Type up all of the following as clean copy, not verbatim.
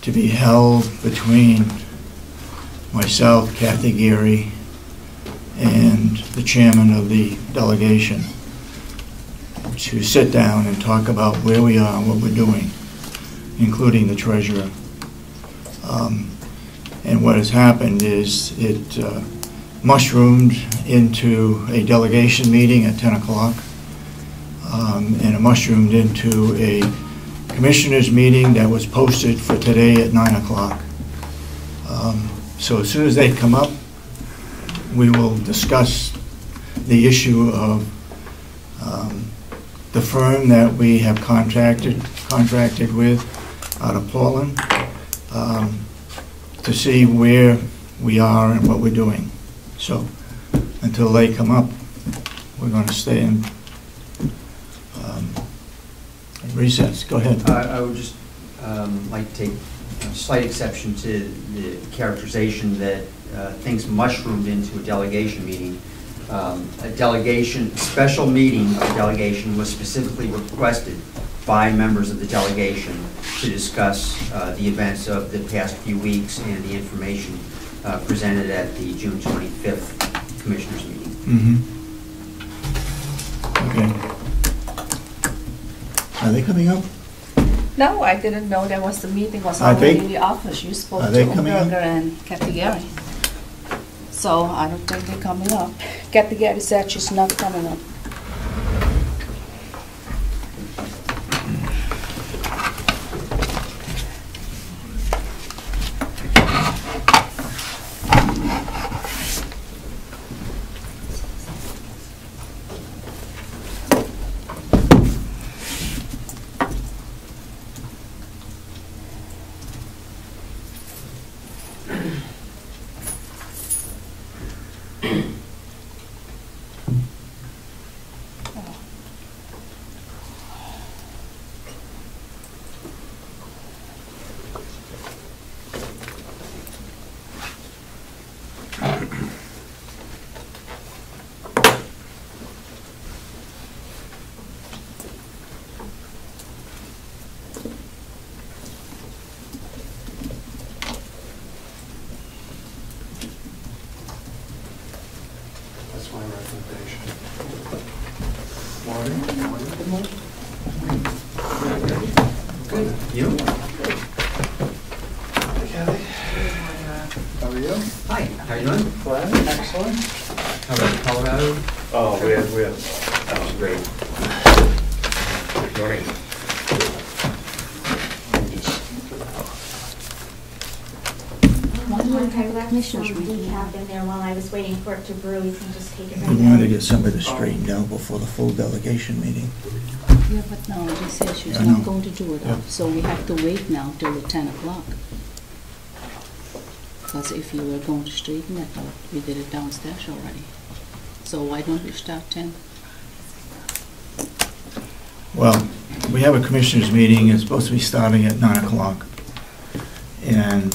to be held between myself, Kathy Geary, and the chairman of the delegation to sit down and talk about where we are and what we're doing, including the treasurer. And what has happened is it mushroomed into a delegation meeting at 10 o'clock, and it mushroomed into a commissioners meeting that was posted for today at 9 o'clock. So as soon as they come up, we will discuss the issue of the firm that we have contracted with out of Portland, to see where we are and what we're doing. So until they come up, we're going to stay in recess. Go ahead. I would just like to take a slight exception to the characterization that things mushroomed into a delegation meeting. A special meeting of the delegation was specifically requested by members of the delegation to discuss the events of the past few weeks and the information presented at the June 25th Commissioners meeting. Okay. Are they coming up? No, I didn't know there was the meeting was Are already they? in the office. You spoke Are to they coming up? Umberger and Kathy Gary. So I don't think they're coming up. Kathy Gary said she's not coming up. That's my recommendation. Morning. Good morning. Good. You? Hi, Kathy. How are you? Hi. How are you doing? Glad. Excellent. How about Colorado? Oh, we had. That was great. Good morning. Commissioners we have in there while I was waiting for it to brew. You can just take it right We wanted to out. get some of this straightened out before the full delegation meeting. Yeah, but now they say she's I know. not going to do it. Yeah. So we have to wait now till the 10 o'clock. Because if you were going to straighten it out, we did it downstairs already. So why don't we start 10? Well, we have a commissioners meeting. It's supposed to be starting at 9 o'clock. And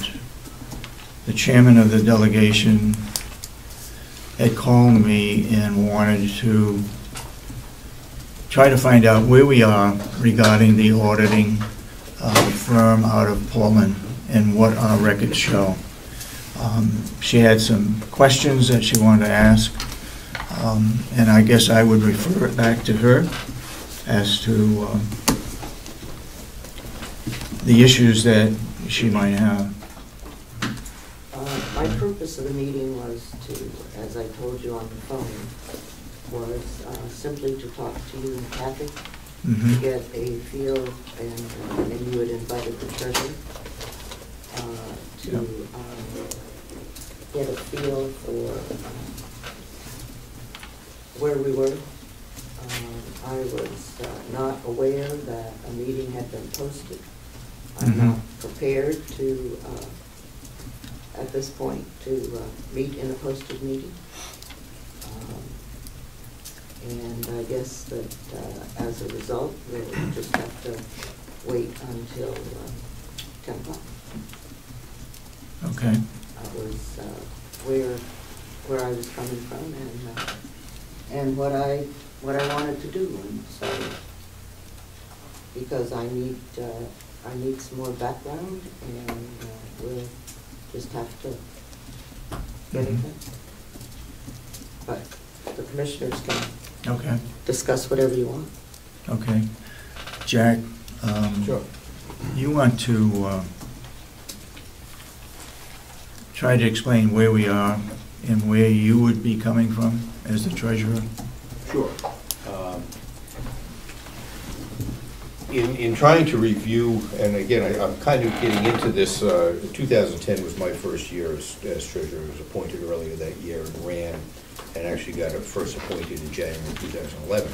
the chairman of the delegation had called me and wanted to try to find out where we are regarding the auditing firm out of Portland and what our records show. She had some questions that she wanted to ask, and I guess I would refer it back to her as to the issues that she might have. My purpose of the meeting was to, as I told you on the phone, was simply to talk to you and Kathy, to get a feel, and you had invited the treasurer, to get a feel for where we were. I was not aware that a meeting had been posted. I'm not prepared to, at this point, to meet in a posted meeting. And I guess that as a result, we'll just have to wait until 10 o'clock. Okay. That was where I was coming from and what I wanted to do. And so, because I I need some more background, and we'll just have to get it done. But the commissioners can Okay, discuss whatever you want. okay. Jack, Sure. you want to try to explain where we are and where you would be coming from as the treasurer? Sure. In trying to review, and again, I'm kind of getting into this, 2010 was my first year as treasurer. I was appointed earlier that year and ran, and actually got first appointed in January 2011.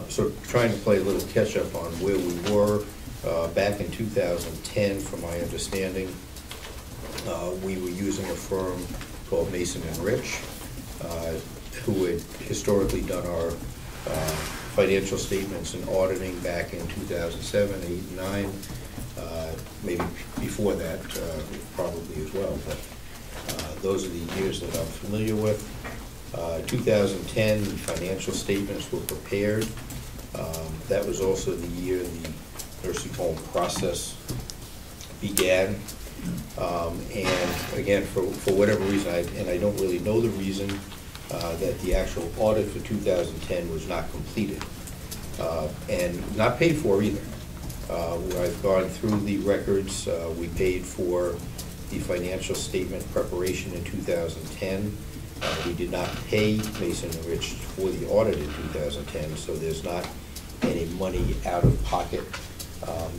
So trying to play a little catch-up on where we were back in 2010, from my understanding. We were using a firm called Mason and Rich, who had historically done our financial statements and auditing back in 2007, 8, and 9, maybe before that probably as well, but those are the years that I'm familiar with. 2010, the financial statements were prepared. That was also the year the nursing home process began. And again, for whatever reason, I don't really know the reason, that the actual audit for 2010 was not completed, and not paid for either. I've gone through the records. We paid for the financial statement preparation in 2010. We did not pay Mason & Rich for the audit in 2010, so there's not any money out of pocket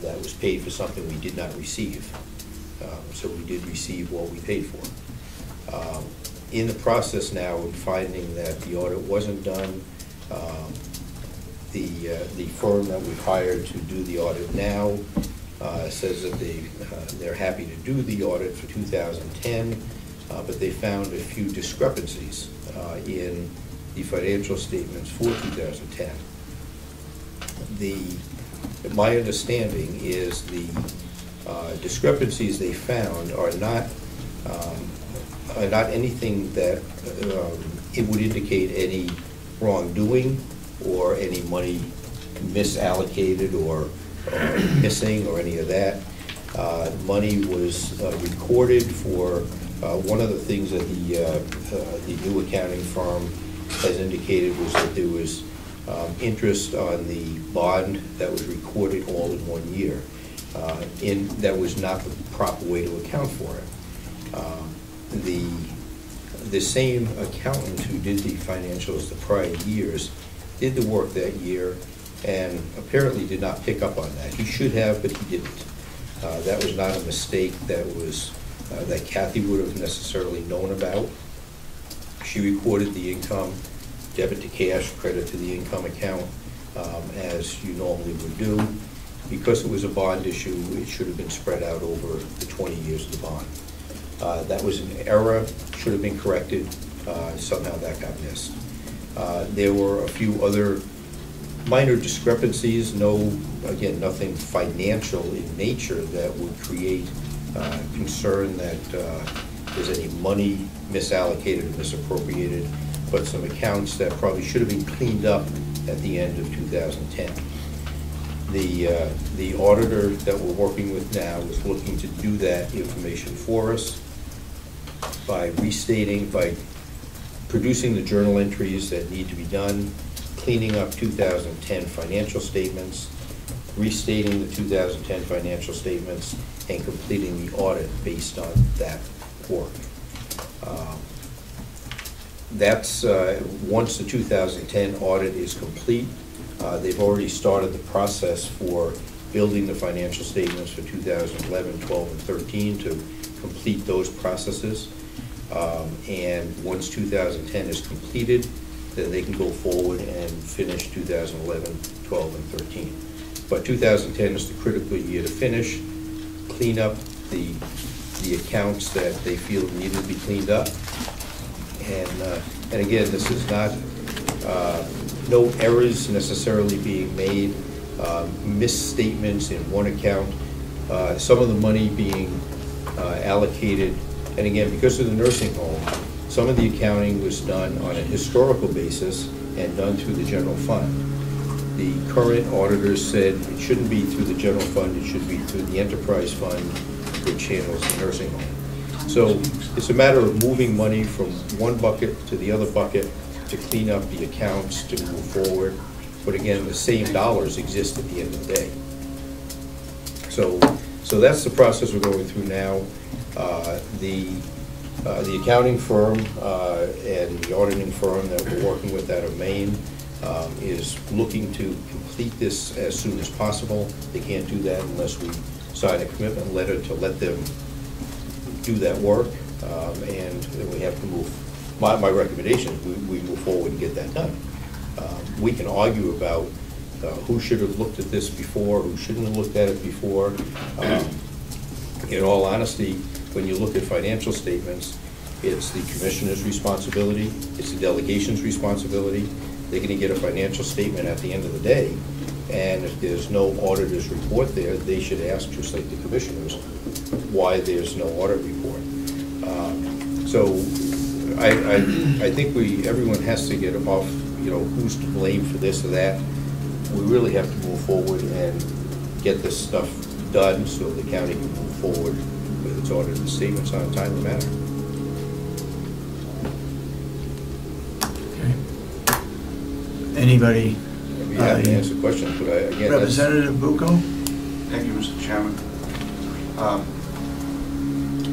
that was paid for something we did not receive. So we did receive what we paid for. In the process now of finding that the audit wasn't done, the firm that we hired to do the audit now says that they're happy to do the audit for 2010, but they found a few discrepancies in the financial statements for 2010. My understanding is the discrepancies they found are not anything that it would indicate any wrongdoing or any money misallocated or missing or any of that. Money was recorded for one of the things that the new accounting firm has indicated was that there was interest on the bond that was recorded all in 1 year. That was not the proper way to account for it. The same accountant who did the financials the prior years did the work that year and apparently did not pick up on that. He should have, but he didn't. That was not a mistake that Kathy would have necessarily known about. She recorded the income, debit to cash, credit to the income account, as you normally would do. Because it was a bond issue, it should have been spread out over the 20 years of the bond. That was an error, should have been corrected. Somehow that got missed. There were a few other minor discrepancies, again, nothing financial in nature that would create concern that there's any money misallocated or misappropriated, but some accounts that probably should have been cleaned up at the end of 2010. The auditor that we're working with now is looking to do that information for us by producing the journal entries that need to be done, cleaning up 2010 financial statements, restating the 2010 financial statements, and completing the audit based on that work. That's once the 2010 audit is complete. They've already started the process for building the financial statements for 2011, 12, and 13 to complete those processes. And once 2010 is completed, then they can go forward and finish 2011, 12, and 13. But 2010 is the critical year to finish, clean up the accounts that they feel need to be cleaned up. And again, this is not no errors necessarily being made, misstatements in one account, some of the money being allocated. And again, because of the nursing home, some of the accounting was done on a historical basis and done through the general fund. The current auditors said it shouldn't be through the general fund, it should be through the enterprise fund, which handles the nursing home. So it's a matter of moving money from one bucket to the other bucket to clean up the accounts, to move forward. But again, the same dollars exist at the end of the day. So that's the process we're going through now. The accounting firm and the auditing firm that we're working with out of Maine is looking to complete this as soon as possible. They can't do that unless we sign a commitment letter to let them do that work, and then we have to move. My recommendation is we move forward and get that done. We can argue about who should have looked at this before, who shouldn't have looked at it before. In all honesty, when you look at financial statements, it's the commissioner's responsibility, it's the delegation's responsibility. They're going to get a financial statement at the end of the day, and if there's no auditor's report there, they should ask, just like the commissioners, why there's no audit report. So I think everyone has to get off, who's to blame for this or that. We really have to move forward and get this stuff done so the county can move forward with its audited statements on a timely manner. Okay. Anybody? You have to answer questions, but again, Representative Bucco? Thank you, Mr. Chairman.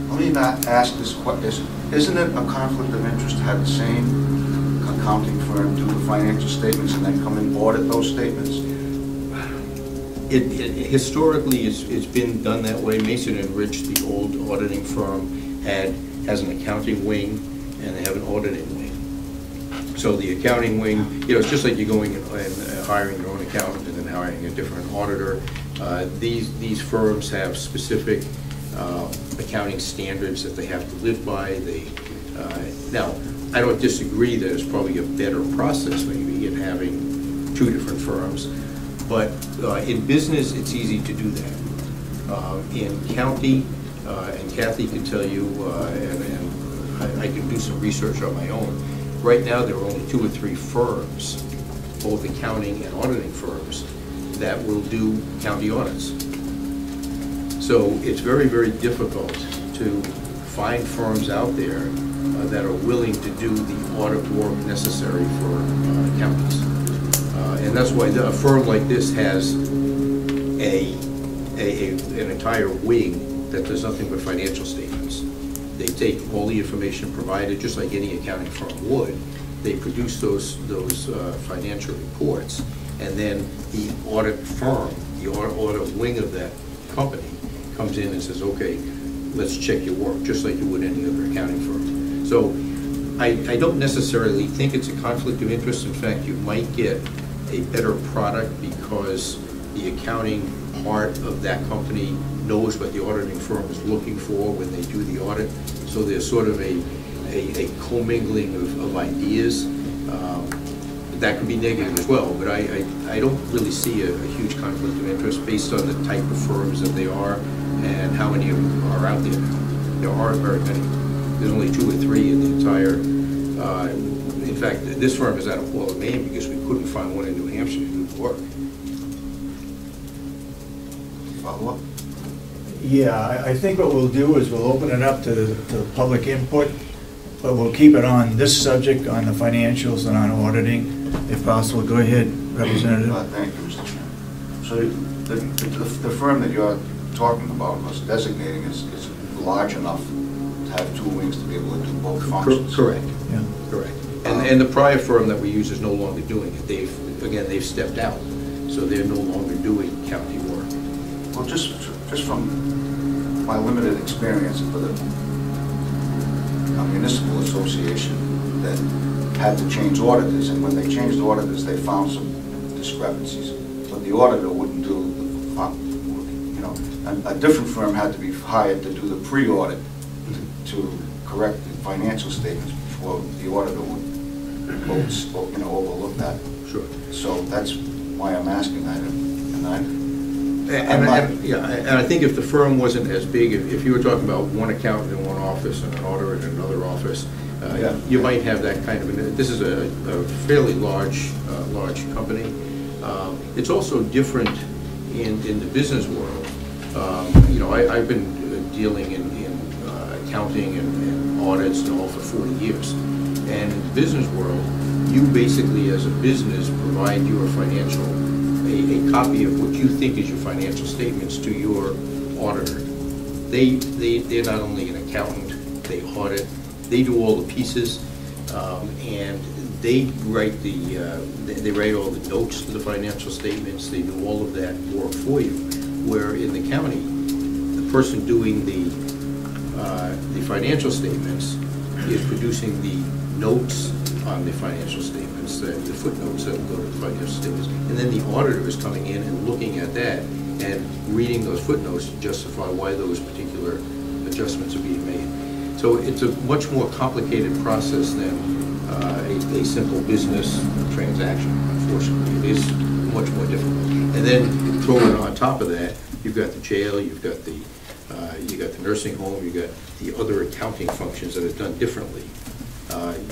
Let me not ask this question. Isn't it a conflict of interest to have the same accounting firm do the financial statements and then come and audit those statements? Historically, it's been done that way. Mason and Rich, the old auditing firm, has an accounting wing, and they have an auditing wing. So the accounting wing, it's just like you're going and hiring your own accountant and then hiring a different auditor. These firms have specific accounting standards that they have to live by. Now, I don't disagree that it's probably a better process maybe in having two different firms, but in business it's easy to do that. In county, and Kathy can tell you, and I can do some research on my own, right now there are only 2 or 3 firms, both accounting and auditing firms, that will do county audits. So it's very, very difficult to find firms out there that are willing to do the audit work necessary for counties. And that's why a firm like this has an entire wing that does nothing but financial statements. They take all the information provided, just like any accounting firm would. They produce those financial reports, and then the audit firm, the audit wing of that company, comes in and says, okay, let's check your work, just like you would any other accounting firm. So I don't necessarily think it's a conflict of interest. In fact, you might get a better product because the accounting part of that company knows what the auditing firm is looking for when they do the audit. So there's sort of a commingling of ideas. That could be negative as well, but I don't really see a huge conflict of interest based on the type of firms that they are and how many of them are out there now. There aren't very many. There's only 2 or 3 in the entire, in fact, this firm is out of Portland, Maine because we couldn't find one in New Hampshire to do the work. Follow up? Yeah, I think what we'll do is we'll open it up to the public input, but we'll keep it on this subject, on the financials and on auditing, if possible. Go ahead, Representative. Thank you, Mr. Chairman. So the firm that you're talking about, was designating, is large enough to have 2 wings to be able to do both functions? Correct. Yeah. Correct. And the prior firm that we use is no longer doing it. They've stepped out, so they're no longer doing county work. Well, just from my limited experience for the municipal association that had to change auditors, and when they changed auditors, they found some discrepancies. But the auditor wouldn't do a different firm had to be hired to do the pre-audit to correct the financial statements before the auditor would overlook that. Sure. So that's why I'm asking that. And I think if the firm wasn't as big, if you were talking about one accountant in one office and an auditor in another office, you might have that kind of. This is a fairly large company. It's also different in the business world. You know, I've been dealing in accounting and audits and all for 40 years. And in the business world, you basically, as a business, provide your financial, a copy of what you think is your financial statements to your auditor. They're not only an accountant, they audit, they do all the pieces, and they write they write all the notes to the financial statements. They do all of that work for you. Where in the county, the person doing the financial statements is producing the notes on the financial statements, the footnotes that will go to the financial statements, and then the auditor is coming in and looking at that and reading those footnotes to justify why those particular adjustments are being made. So it's a much more complicated process than a simple business transaction, unfortunately. It is much more difficult. And then throw in on top of that, you've got the jail, you've got the nursing home, you've got the other accounting functions that are done differently.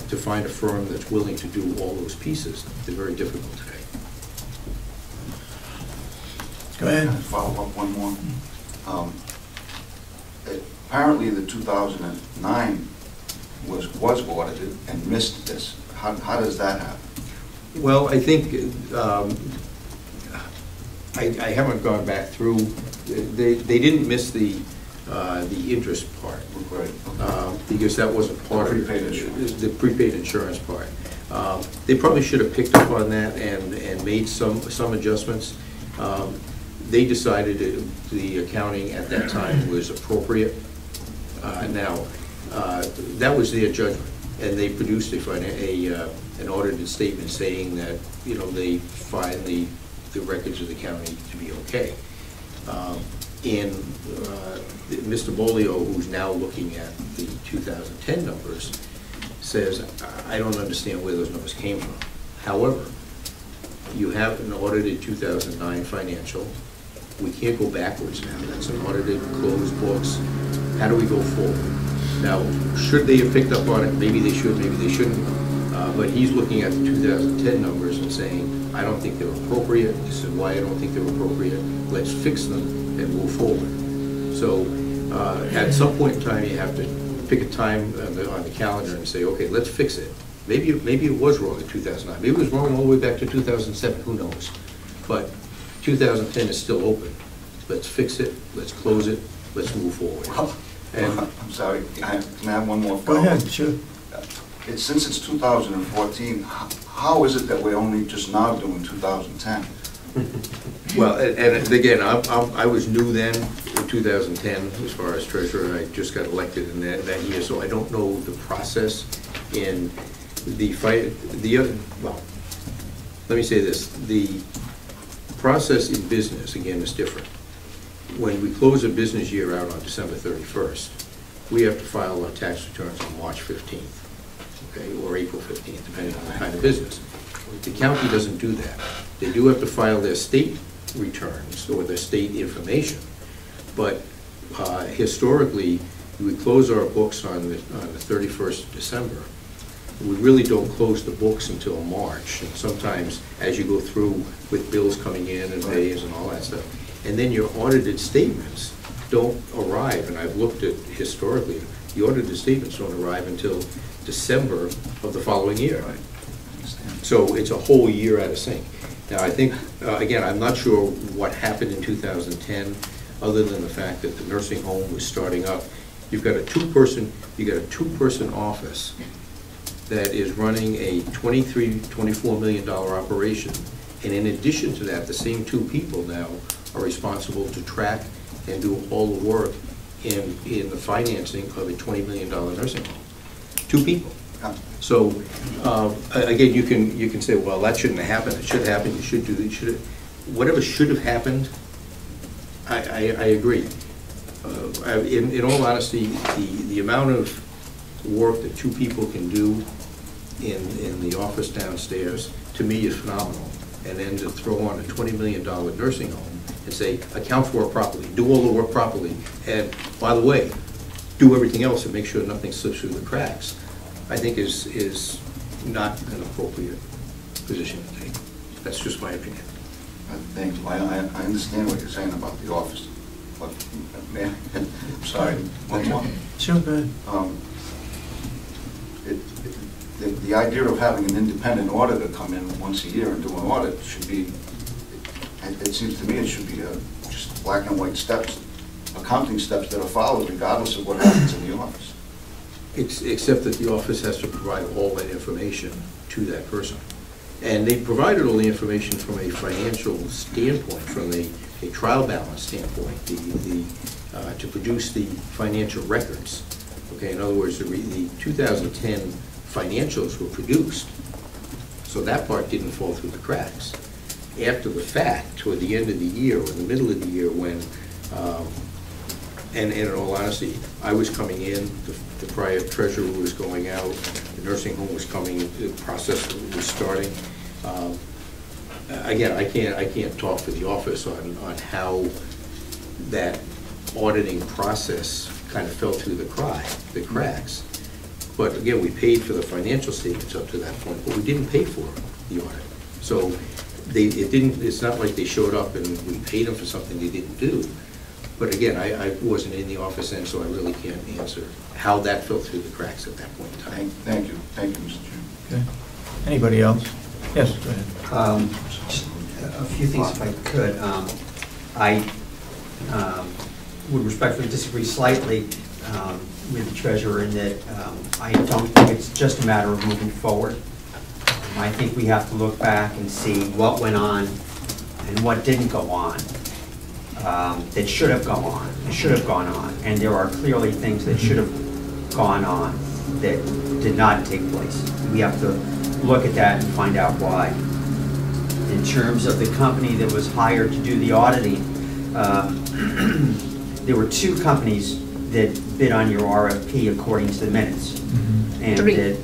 To find a firm that's willing to do all those pieces, they're very difficult today. Go ahead. Follow up one more. Apparently the 2009 was audited and missed this. How does that happen? Well, I think I haven't gone back through. They didn't miss the interest part, Right. because that wasn't part Prepaid of insurance. the prepaid insurance part. They probably should have picked up on that and made some adjustments. They decided the accounting at that time was appropriate. Now, that was their judgment, and they produced an audited statement saying that, you know, they find the records of the county to be okay. Mr. Bolio, who's now looking at the 2010 numbers, says, I don't understand where those numbers came from. However, you have an audited 2009 financial. We can't go backwards now. That's an audited, closed books. How do we go forward? Now, should they have picked up on it? Maybe they should, maybe they shouldn't. But he's looking at the 2010 numbers and saying, I don't think they're appropriate. This is why I don't think they're appropriate. Let's fix them and move forward. So at some point in time, you have to pick a time on the calendar and say, okay, let's fix it. Maybe it was wrong in 2009. Maybe it was wrong all the way back to 2007. Who knows? But 2010 is still open. Let's fix it. Let's close it. Let's move forward. And I'm sorry, can I have one more Go follow-up? ahead, sure. Since it's 2014, how is it that we're only just now doing 2010? well, and again, I was new then in 2010 as far as treasurer. I just got elected in that year, so I don't know the process in the fight. Well, let me say this: the process in business again is different. When we close a business year out on December 31st, we have to file our tax returns on March 15th, okay, or April 15th, depending on the kind of business. The county doesn't do that. They do have to file their state returns or their state information, but historically, we close our books on the 31st of December. We really don't close the books until March, and sometimes as you go through with bills coming in and pays and all that stuff. And then your audited statements don't arrive, and I've looked at historically, the audited statements don't arrive until December of the following year. Right. So it's a whole year out of sync. Now, I think, again, I'm not sure what happened in 2010, other than the fact that the nursing home was starting up. You've got a two-person office that is running a $24 million operation, and in addition to that, the same two people now are responsible to track and do all the work in the financing of a $20 million nursing home. Two people. So again, you can say, well, that shouldn't have happened. It should happen. You should do. Whatever should have happened. I agree. In all honesty, the amount of work that two people can do in the office downstairs, to me, is phenomenal. And then to throw on a $20 million nursing home and say, account for it properly, do all the work properly, and by the way, do everything else and make sure nothing slips through the cracks, I think is not an appropriate position to take. That's just my opinion. Thank you. I understand what you're saying about the office, but, man, I'm sorry, one more. Sure, good. The idea of having an independent auditor come in once a year and do an audit should be, it seems to me it should be just black and white steps, accounting steps that are followed regardless of what happens in the office. Except that the office has to provide all that information to that person. And they provided all the information from a financial standpoint, from a trial balance standpoint, to produce the financial records. Okay, in other words, the 2010 financials were produced, so that part didn't fall through the cracks. After the fact, toward the end of the year, or in the middle of the year, when, and in all honesty, I was coming in, the prior treasurer was going out, the nursing home was coming, the process was starting. Again, I can't talk for the office on how that auditing process kind of fell through the cracks. But again, we paid for the financial statements up to that point, but we didn't pay for the audit. So it's not like they showed up and we paid them for something they didn't do. But again, I wasn't in the office then, so I really can't answer how that fell through the cracks at that point in time. Thank you, Mr. Chairman. Okay. Anybody else? Yes, go ahead. Just a few things if I could. I would respectfully disagree slightly with the treasurer in that I don't think it's just a matter of moving forward. I think we have to look back and see what went on and what didn't go on that should have gone on. And there are clearly things that should have gone on that did not take place. We have to look at that and find out why. In terms of the company that was hired to do the auditing, there were two companies that bid on your RFP according to the minutes. Mm-hmm. And three.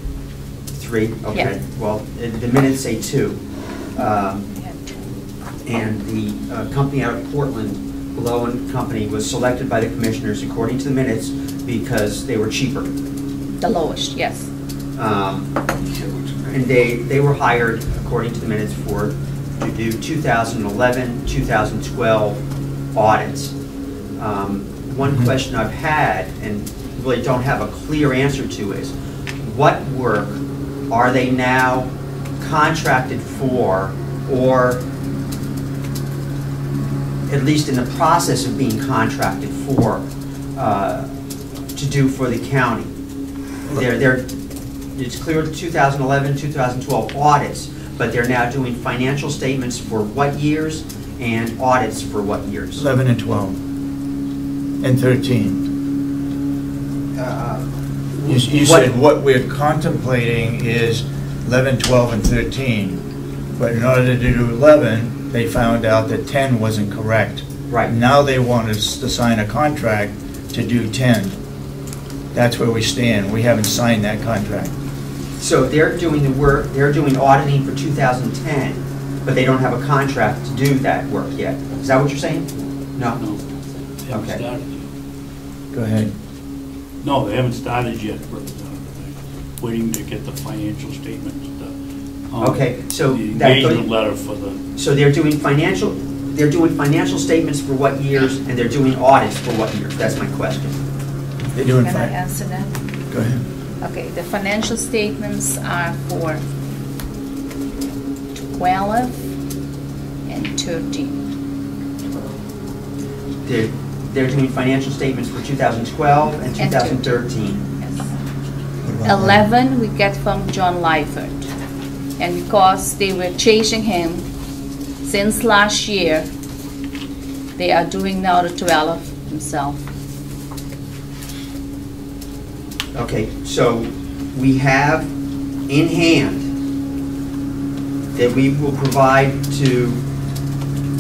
Three? Okay. Yeah. Well, the minutes say two. And the company out of Portland, Comeau and Company, was selected by the commissioners according to the minutes because they were cheaper. The lowest, yes. And they were hired according to the minutes to do 2011, 2012 audits. One question I've had and really don't have a clear answer to is, what work are they now contracted for, or at least in the process of being contracted for, to do for the county? It's clear 2011, 2012 audits, but they're now doing financial statements for what years and audits for what years? 11 and 12 and 13. You said what we're contemplating is 11, 12, and 13. But in order to do 11, they found out that 10 wasn't correct. Right. Now they want us to sign a contract to do 10. That's where we stand. We haven't signed that contract. So they're doing the work, they're doing auditing for 2010, but they don't have a contract to do that work yet. Is that what you're saying? No? No, they haven't Okay. started yet. Go ahead. No, they haven't started yet, Representative. Waiting to get the financial statements. Okay, so the that- engagement letter for the. So they're doing financial statements for what years, and they're doing audits for what years? That's my question. They're doing Can I fine. answer that? Go ahead. Okay, the financial statements are for 12 and 13. They're doing financial statements for 2012 and 2013. Yes. What about 11 we get from John Lyford. And because they were chasing him since last year, they are doing now the 12 themselves. Okay, so we have in hand that we will provide to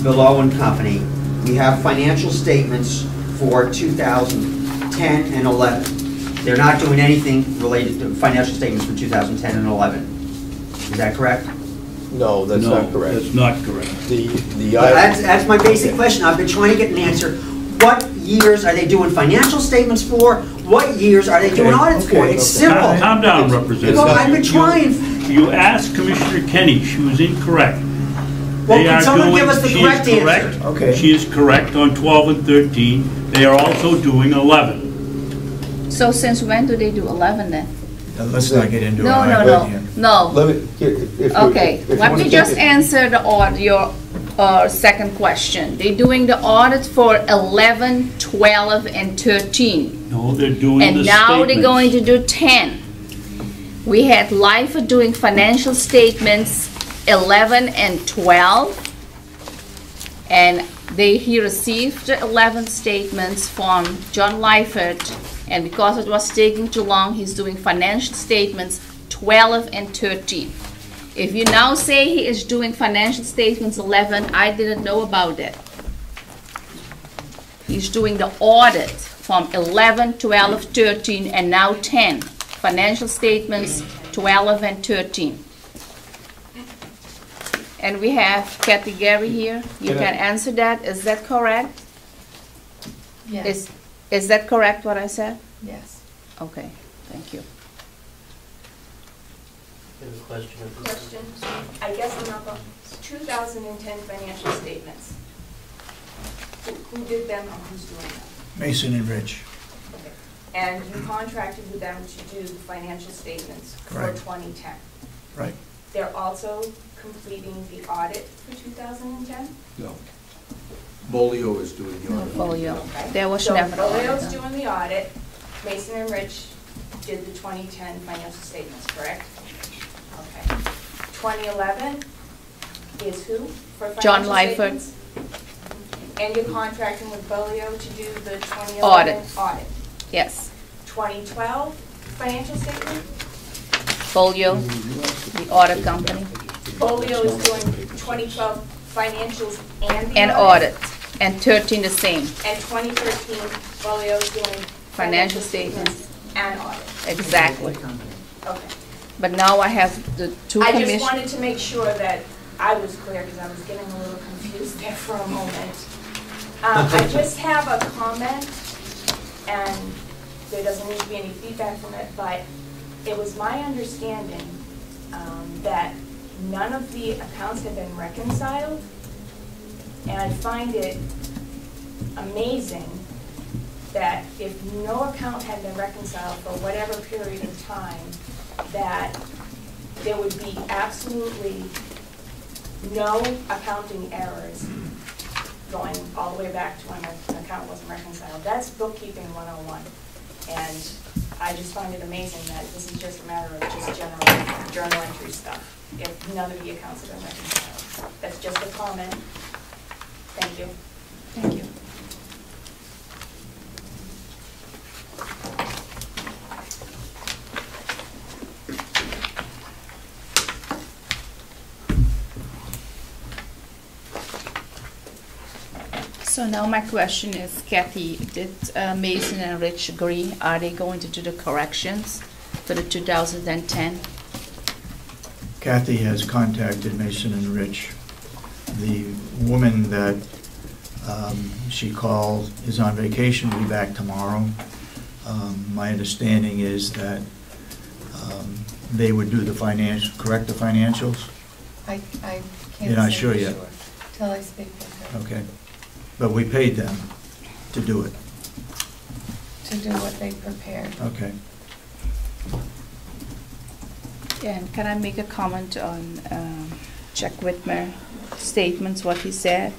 Comeau and Company. We have financial statements for 2010 and 11. They're not doing anything related to financial statements for 2010 and 11. Is that correct? No, that's not correct. That's not correct. That's my basic question. I've been trying to get an answer. What years are they doing financial statements for? What years are they doing audits for? It's simple. Calm down, Representative. Well, I've been trying. You asked Commissioner Kenney, she was incorrect. Well, Well, They can are someone give doing- us the she is correct answer? correct. Okay. She is correct on 12 and 13. They are also doing 11. So since when do they do 11 then? Let's not get into it. No, no, no, no. Let me, if you- Okay, if you let wanna me take just it- answer your second question. They're doing the audit for 11, 12, and 13. No, they're doing the And now they're going to statements. do 10. We had Lifer doing financial statements 11 and 12. And he received the 11 statements from John Liefert. And because it was taking too long, he's doing financial statements 12 and 13. If you now say he is doing financial statements 11, I didn't know about that. He's doing the audit from 11, 12, 13, and now 10. Financial statements 12 and 13. And we have Kathy Gary here. You can answer that. Is that correct? Yes, Is that correct what I said? yes. Okay, thank you. Any question? Question, I guess I'm not, 2010 financial statements. Who did them and who's doing them? Mason and Rich. Okay. And you contracted with them to do the financial statements for Correct. 2010. Right. They're also completing the audit for 2010? No. Bolio is doing the audit. Folio. Okay. There was So never an audit Bolio's done. doing the audit, Mason and Rich did the 2010 financial statements, correct? Okay. 2011 is who for John financial Liefert. statements? And you're contracting with Bolio to do the 2011 Audit. audit? Yes, 2012 financial statement? Folio, the audit company, Bolio is doing 2012 financials and the and audit, and 13 the same, And 2013, Bolio is doing financial statements, and audit. exactly. Okay. But now I have the two I just commissioners. wanted to make sure that I was clear because I was getting a little confused there for a moment. I just have a comment, and there doesn't need to be any feedback from it, but it was my understanding that none of the accounts had been reconciled, and I find it amazing that if no account had been reconciled for whatever period of time, that there would be absolutely no accounting errors going all the way back to when an account wasn't reconciled. That's bookkeeping 101. And I just find it amazing that this is just a matter of just general journal entry stuff, if none of the accounts have been reconciled. That's just a comment. Thank you. Thank you. So now my question is, Kathy, did Mason and Rich agree? Are they going to do the corrections for the 2010? Kathy has contacted Mason and Rich. The woman that she called is on vacation, will be back tomorrow. My understanding is that they would do the correct the financials. I can't You're not say sure for yet? Till I speak with her, Okay. But we paid them to do it. to do what they prepared. Okay. And can I make a comment on Chuck Whitmer statements, what he said?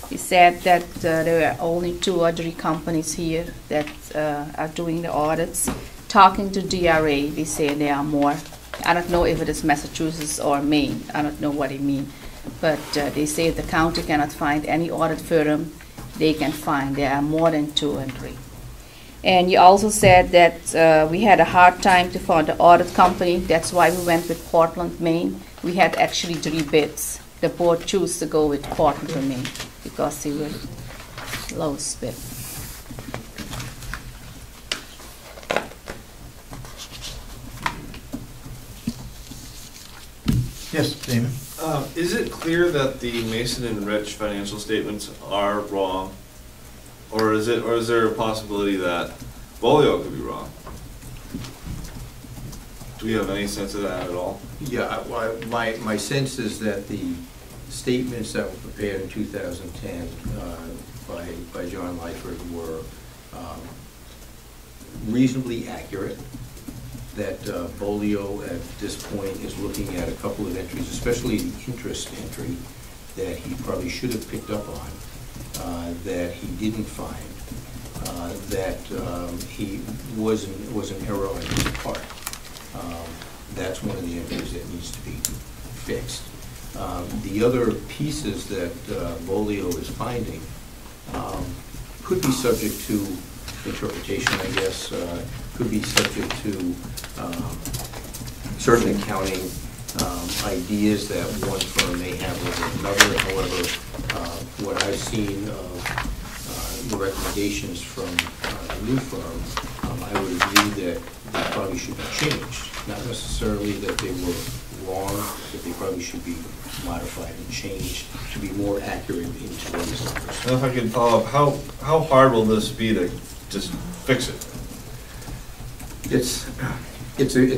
He said that there are only 2 or 3 companies here that are doing the audits. Talking to DRA, they say there are more. I don't know if it is Massachusetts or Maine. I don't know what he means. But they say if the county cannot find any audit firm, they can find there are more than 2 and 3. And you also said that we had a hard time to find the audit company. That's why we went with Portland, Maine. We had actually 3 bids. The board chose to go with Portland, Maine because they were lowest bid. Yes, Damon? Is it clear that the Mason and Rich financial statements are wrong? Or is there a possibility that Bolio could be wrong? Do we have any sense of that at all? Yeah, my sense is that the statements that were prepared in 2010 by John Lyford were reasonably accurate, that Bolio at this point is looking at a couple of entries, especially the interest entry, that he probably should have picked up on, that he didn't find, that he was an error on his part. That's one of the entries that needs to be fixed. The other pieces that Bolio is finding could be subject to interpretation, I guess, could be subject to certain accounting ideas that one firm may have over another. However, what I've seen of the recommendations from the new firm, I would agree that they probably should be changed. Not necessarily that they were wrong, but they probably should be modified and changed to be more accurate in today's numbers. And if I could follow up, how hard will this be to just fix it? It's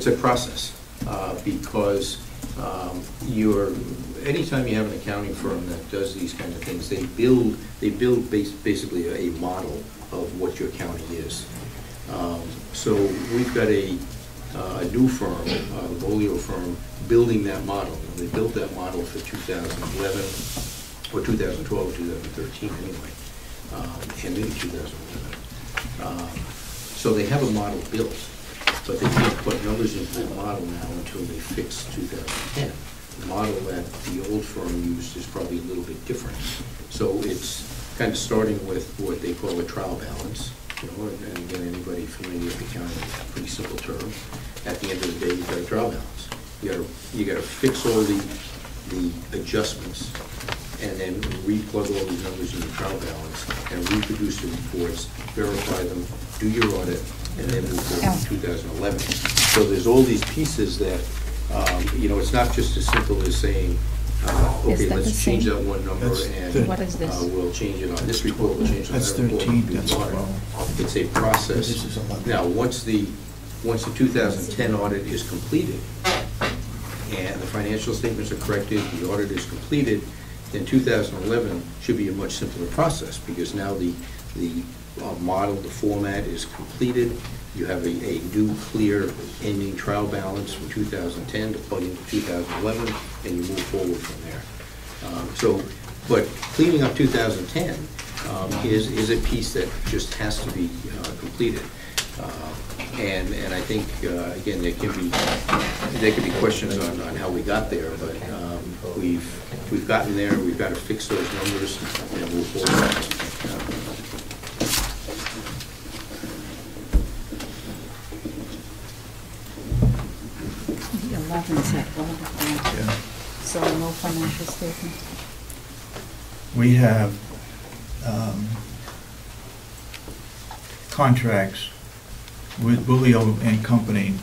a process, because anytime you have an accounting firm that does these kind of things, they build basically a model of what your accounting is. So we've got a new firm, the Bolio firm, building that model. They built that model for 2011, or 2012, or 2013 anyway, and maybe 2011. So they have a model built, but they can't put numbers into that model now until they fix 2010. The model that the old firm used is probably a little bit different. So it's kind of starting with what they call a trial balance. And again, anybody familiar with accounting, it's a pretty simple term. At the end of the day, you've got a trial balance. You got to fix all the adjustments, and then replug all these numbers in your trial balance, and reproduce the reports, verify them, do your audit, and then move forward to 2011. So there's all these pieces that, it's not just as simple as saying, okay, let's change that one number, and what is this? We'll change it on this report, we'll change it on That's that report. 13, that's 12. It's a process. This is 11. Now, once the 2010 audit is completed, and the financial statements are corrected, the audit is completed, then 2011 should be a much simpler process, because now the model, the format is completed. You have a new, clear ending trial balance from 2010 to plug into 2011, and you move forward from there. But cleaning up 2010 is a piece that just has to be completed. And I think, again, there can be questions on how we got there, but we've gotten there. We've got to fix those numbers and move forward. The 11 said audit, Yeah. so no financial statement. We have contracts with Bolio and Company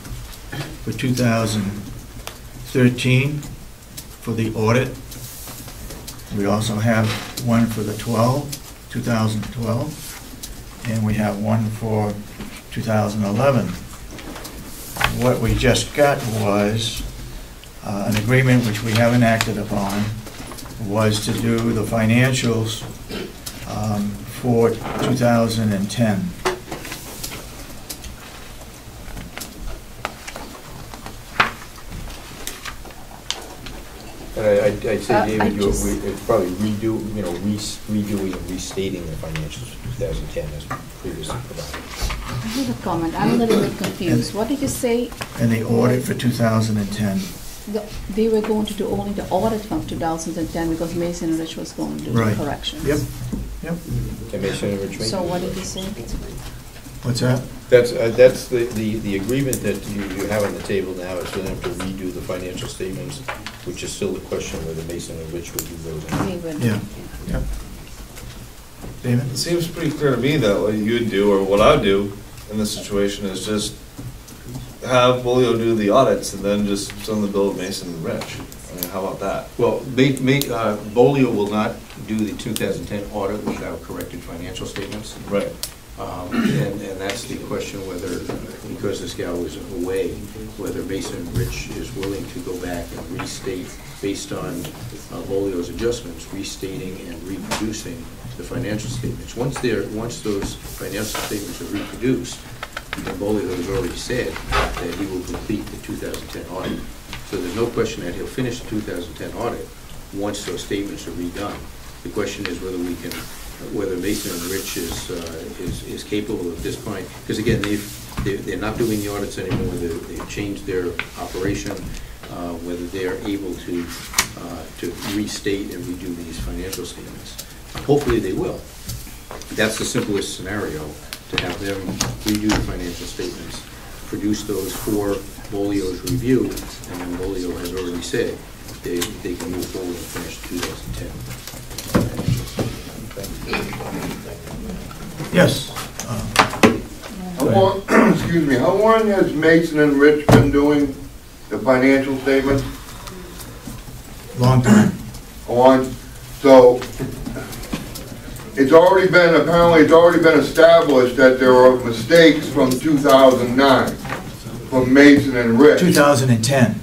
for 2013 for the audit. We also have one for the 2012, and we have one for 2011. What we just got was an agreement, which we haven't acted upon, was to do the financials for 2010. And I'd say, David, it's probably redoing and restating the financials for 2010 as previously provided. I have a comment. I'm a little bit confused. What did you say? And the audit for 2010. They were going to do only the audit from 2010 because Mason and Rich was going to do Right. the corrections. Yep. And Mason and Rich. So what did you say? What's that? That's the agreement that you have on the table now is for them to redo the financial statements, which is still the question whether Mason and Rich would do those. We would. Yeah. Yep. David? It seems pretty clear to me that what you'd do, or what I'd do in this situation, is just have Bolio do the audits and then just send the bill to Mason and Rich. I mean, how about that? Well, Bolio will not do the 2010 audit without corrected financial statements. Right. And that's the question whether, because this gal was away, whether Mason and Rich is willing to go back and restate, based on Bolio's adjustments, restating and reproducing the financial statements. Once those financial statements are reproduced, and Bolio has already said that he will complete the 2010 audit. So there's no question that he'll finish the 2010 audit once those statements are redone. The question is whether Mason and Rich is capable at this point, because again, they're not doing the audits anymore. They've changed their operation. Whether they're able to restate and redo these financial statements. Hopefully they will. That's the simplest scenario, to have them redo the financial statements, produce those for Bolio's review, and then Bolio has already said they can move forward and finish 2010. Yes. Excuse me, how long has Mason and Rich been doing the financial statements? Long time. So apparently it's already been established that there are mistakes from 2009 from Mason and Rich. 2010.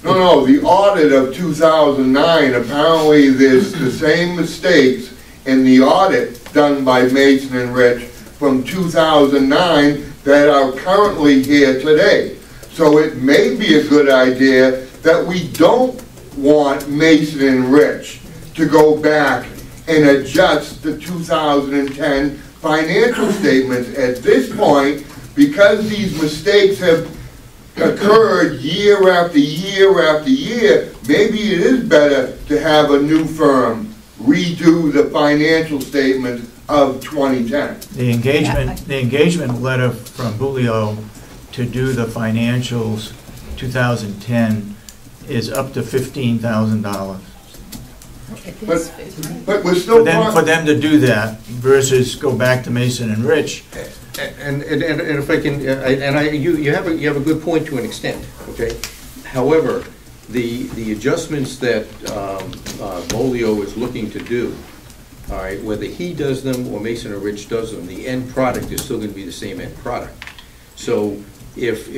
No, the audit of 2009, apparently there's the same mistakes in the audit done by Mason and Rich from 2009 that are currently here today. So it may be a good idea that we don't want Mason and Rich to go back and adjust the 2010 financial statements at this point, because these mistakes have occurred year after year after year. Maybe it is better to have a new firm redo the financial statements of 2010. The engagement letter from Bolio to do the financials 2010 is up to $15,000. But we're still for them to do that versus go back to Mason and Rich. And if I can, you have a good point to an extent. Okay. However, the adjustments that Bolio is looking to do, all right, whether he does them or Mason or Rich does them, the end product is still going to be the same end product. So if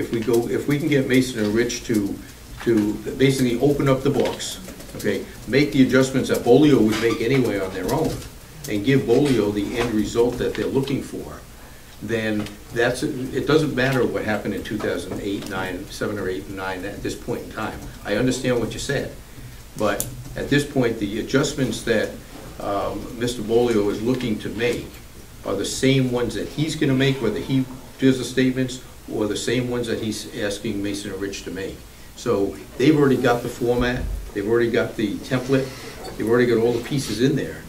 we can get Mason and Rich to basically open up the books, okay, make the adjustments that Bolio would make anyway on their own, and give Bolio the end result that they're looking for, then it doesn't matter what happened in 2008, 9, 7 or 8 and 9 at this point in time. I understand what you said, but at this point, the adjustments that Mr. Bolio is looking to make are the same ones that he's going to make, whether he does the statements, or the same ones that he's asking Mason and Rich to make. So they've already got the format, they've already got the template, they've already got all the pieces in there.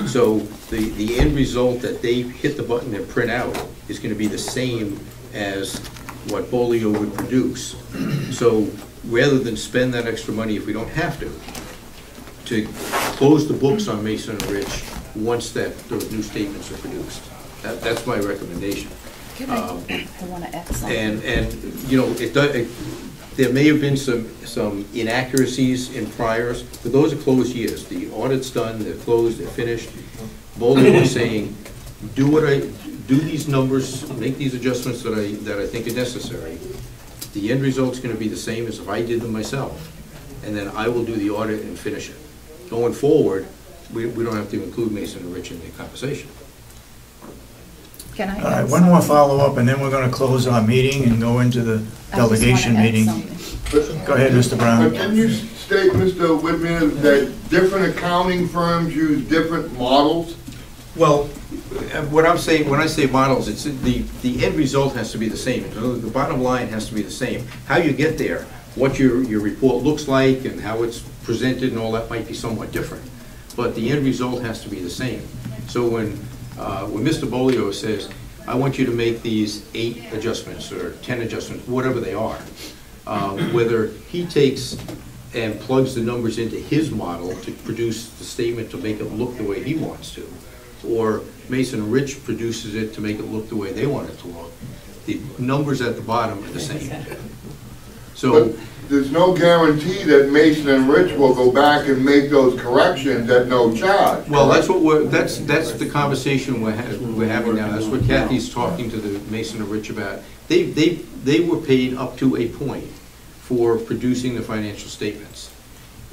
So the end result that they hit the button and print out is going to be the same as what Bolio would produce. So rather than spend that extra money if we don't have to close the books on Mason and Rich once those new statements are produced. That's my recommendation. I want to add something. And you know, there may have been some inaccuracies in priors, but those are closed years. The audit's done, they're closed, they're finished. Bolio is saying, do these numbers, make these adjustments that I think are necessary. The end result's going to be the same as if I did them myself, and then I will do the audit and finish it. Going forward, we don't have to include Mason and Rich in the conversation. Can I? All right, one more follow-up, and then we're going to close our meeting and go into the delegation meeting. Go ahead, Mr. Brown. Can you state, Mr. Whitman, that different accounting firms use different models? Well, what I'm saying, when I say models, it's the end result has to be the same. The bottom line has to be the same. How you get there, what your report looks like, and how it's presented, and all that might be somewhat different. But the end result has to be the same. So when Mr. Bolio says, I want you to make these 8 adjustments or 10 adjustments, whatever they are, whether he takes and plugs the numbers into his model to produce the statement to make it look the way he wants to, or Mason and Rich produces it to make it look the way they want it to look, the numbers at the bottom are the same. So there's no guarantee that Mason and Rich will go back and make those corrections at no charge. Well, that's what that's the conversation we're having now. That's what Kathy's talking to the Mason and Rich about. They were paid up to a point for producing the financial statements.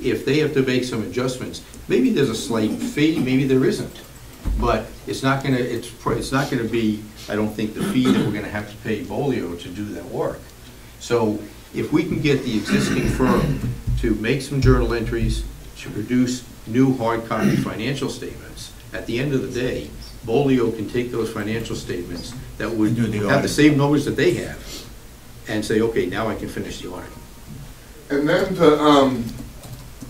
If they have to make some adjustments, maybe there's a slight fee, maybe there isn't. But it's not gonna be, I don't think, the fee that we're gonna have to pay Bolio to do that work. So if we can get the existing firm to make some journal entries, to produce new hard copy financial statements, at the end of the day, Bolio can take those financial statements that would have the same numbers that they have and say, okay, now I can finish the audit. And then to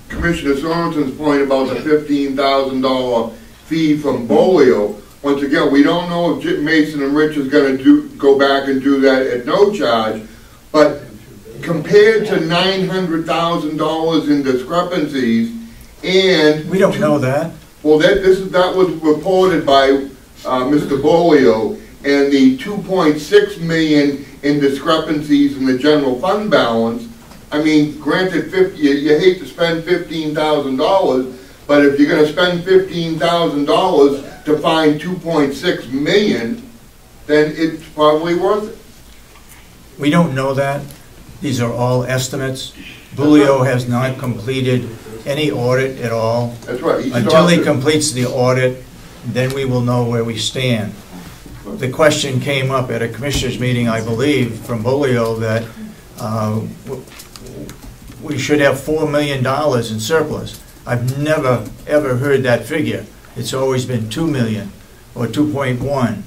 Commissioner Sorensen's point about the $15,000 fee from Bolio, once again, we don't know if Mason and Rich is going to go back and do that at no charge, but compared to $900,000 in discrepancies, and we don't know that. Well, that was reported by Mr. Bolio, and the $2.6 million in discrepancies in the general fund balance. I mean, granted, you hate to spend $15,000, but if you're going to spend $15,000 to find $2.6 million, then it's probably worth it. We don't know that. These are all estimates. Bolio has not completed any audit at all. That's right. Until he completes the audit, then we will know where we stand. The question came up at a commissioners meeting, I believe, from Bolio that we should have $4 million in surplus. I've never, ever heard that figure. It's always been $2 million or 2.1.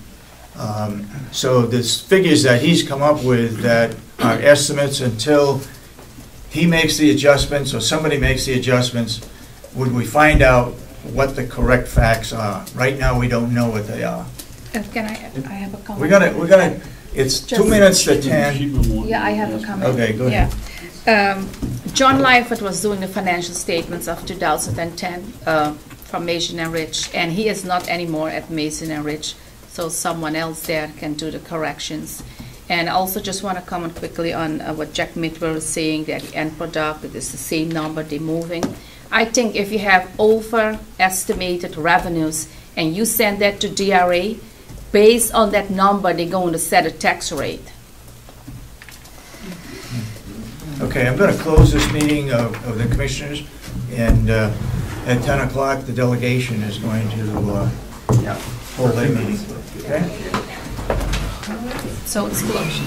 So the figures that he's come up with that are estimates until he makes the adjustments or somebody makes the adjustments, would we find out what the correct facts are? Right now, we don't know what they are. Can I have a comment? We're gonna, it's Just 2 minutes to 10. Yeah, I have a comment. Okay, go ahead. Yeah. John Lyford was doing the financial statements of 2010 from Mason and Rich, and he is not anymore at Mason and Rich, so someone else there can do the corrections. And I also just want to comment quickly on what Jack Mitwell was saying, that the end product is the same number they're moving. I think if you have overestimated revenues and you send that to DRA, based on that number, they're going to set a tax rate. Okay, I'm going to close this meeting of the commissioners, and at 10 o'clock, the delegation is going to hold their meeting. Okay? So it's closed.